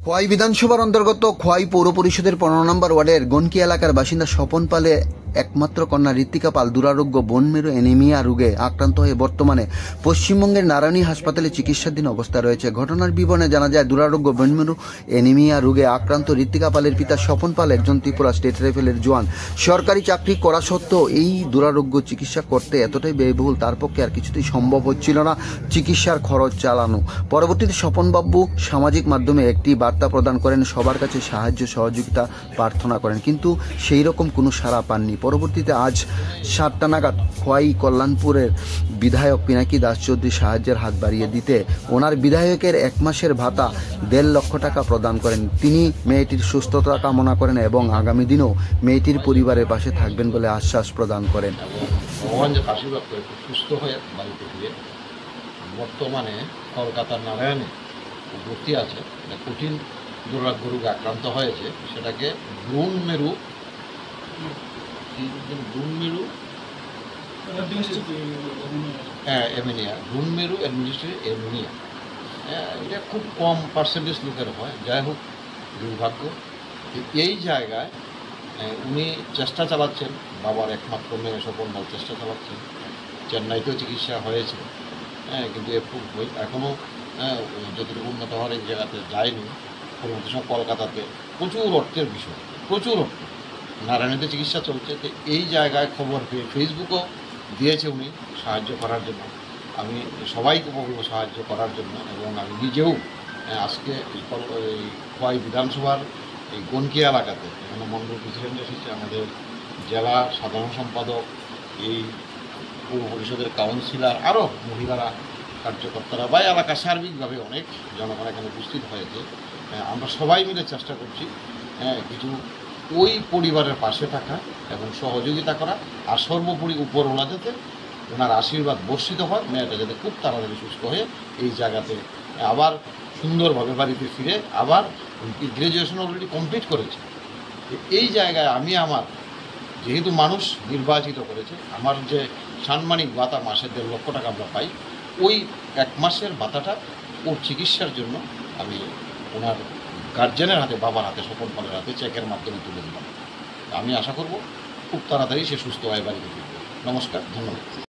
খোয়াই বিধানসভার অন্তর্গত খোয়াই পৌর পরিষদের 15 নম্বর ওয়ার্ডের গনকি এলাকার বাসিন্দা স্বপন পালে একমাত্র কন্যা ঋত্বিকা পাল দুরারোগ্য বনমেরু অ্যানিমিয়া রোগে আক্রান্ত হয়ে বর্তমানে পশ্চিমবঙ্গের নারায়ণী হাসপাতালে চিকিৎসাধীন অবস্থায় রয়েছে। ঘটনার বিবরণে জানা যায়, দুরারোগ্য বনমেরু অ্যানিমিয়া রোগে আক্রান্ত ঋত্বিকা পালের পিতা স্বপন পাল একজন ত্রিপুরা স্টেট রাইফেলের জওয়ান। সরকারি চাকরি করা সত্ত্বেও এই দুরারোগ্য চিকিৎসা করতে এতটাই ব্যয়বহুল, তার পক্ষে আর কিছুতেই সম্ভব হচ্ছিল না চিকিৎসার খরচ চালানো। পরবর্তীতে স্বপনবাবু সামাজিক মাধ্যমে একটি বার্তা প্রদান করেন, সবার কাছে সাহায্য সহযোগিতা প্রার্থনা করেন, কিন্তু সেই রকম কোনো সাড়া পাননি। পরবর্তীতে আজ 7টা নাগাদ খোয়াই কল্যাণপুরের বিধায়ক পিনাকি দাস চৌধুরী সাহায্যের হাত বাড়িয়ে দিতে ওনার বিধায়কের 1 মাসের ভাতা 1.5 লক্ষ টাকা প্রদান করেন। তিনি মেয়েটির সুস্থতা কামনা করেন এবং আগামী দিনেও মেয়েটির পরিবারের পাশে থাকবেন বলে আশ্বাস প্রদান করেন। ভগবান যে আশীর্বাদ করে সুস্থ হয়ে বাড়িতে ফিরে বর্তমানে কলকাতার নারায়ণে ভর্তি আছে। কঠিন দুরারোগ্য রোগে আক্রান্ত হয়েছে, সেটাকে বনমেরু অ্যানিমিয়া, বনমেরু অ্যাডমিনিস্ট্রেটিভ অ্যানিমিয়া। এটা খুব কম পার্সেন্টেজ লোকের হয়। যাই হোক, দুর্ভাগ্য। এই জায়গায় উনি চেষ্টা চালাচ্ছেন, বাবার একমাত্র মেয়ে স্বপন পাল চেষ্টা চালাচ্ছেন। চেন্নাইতেও চিকিৎসা হয়েছে, কিন্তু এখনও যতটুকু উন্নত হওয়ার এই জায়গাতে যায়নি। পরবর্তী সময় কলকাতাতে প্রচুর অর্থের বিষয়, প্রচুর অর্থ, নারায়ণীতে চিকিৎসা চলছে। তো এই জায়গায় খবর পেয়ে ফেসবুকও দিয়েছে উনি সাহায্য করার জন্য। আমি সবাইকে বলবো সাহায্য করার জন্য, এবং আমি নিজেও আজকে এই খোয়াই বিধানসভার এই গনকি এলাকাতে এখানে মণ্ডল প্রেসিডেন্ট এসেছে, আমাদের জেলা সাধারণ সম্পাদক, এই পৌর পরিষদের কাউন্সিলর, আরও মহিলারা, কার্যকর্তারা বা এলাকা সার্বিকভাবে অনেক জনগণ এখানে উপস্থিত হয়েছে। আমরা সবাই মিলে চেষ্টা করছি কিছু ওই পরিবারের পাশে থাকা এবং সহযোগিতা করা, আর সর্বোপরি উপরওয়ালা যাতে ওনার আশীর্বাদ বর্ষিত হয়, মেয়েটা যাতে খুব তাড়াতাড়ি সুস্থ হয়ে এই জায়গাতে আবার সুন্দরভাবে বাড়িতে ফিরে, আবার গ্র্যাজুয়েশন অলরেডি কমপ্লিট করেছে। এই জায়গায় আমি আমার, যেহেতু মানুষ নির্বাচিত করেছে, আমার যে সাম্মানিক ভাতা মাসে 1.5 লক্ষ টাকা আমরা পাই, ওই 1 মাসের ভাতাটা ওর চিকিৎসার জন্য আমি ওনার গার্জেনের হাতে, বাবার হাতে, স্বপন পালের হাতে চেকের মাধ্যমে তুলে দিলাম। আমি আশা করব খুব তাড়াতাড়ি সে সুস্থ হয়ে বাড়িতে ফিরবে। নমস্কার, ধন্যবাদ।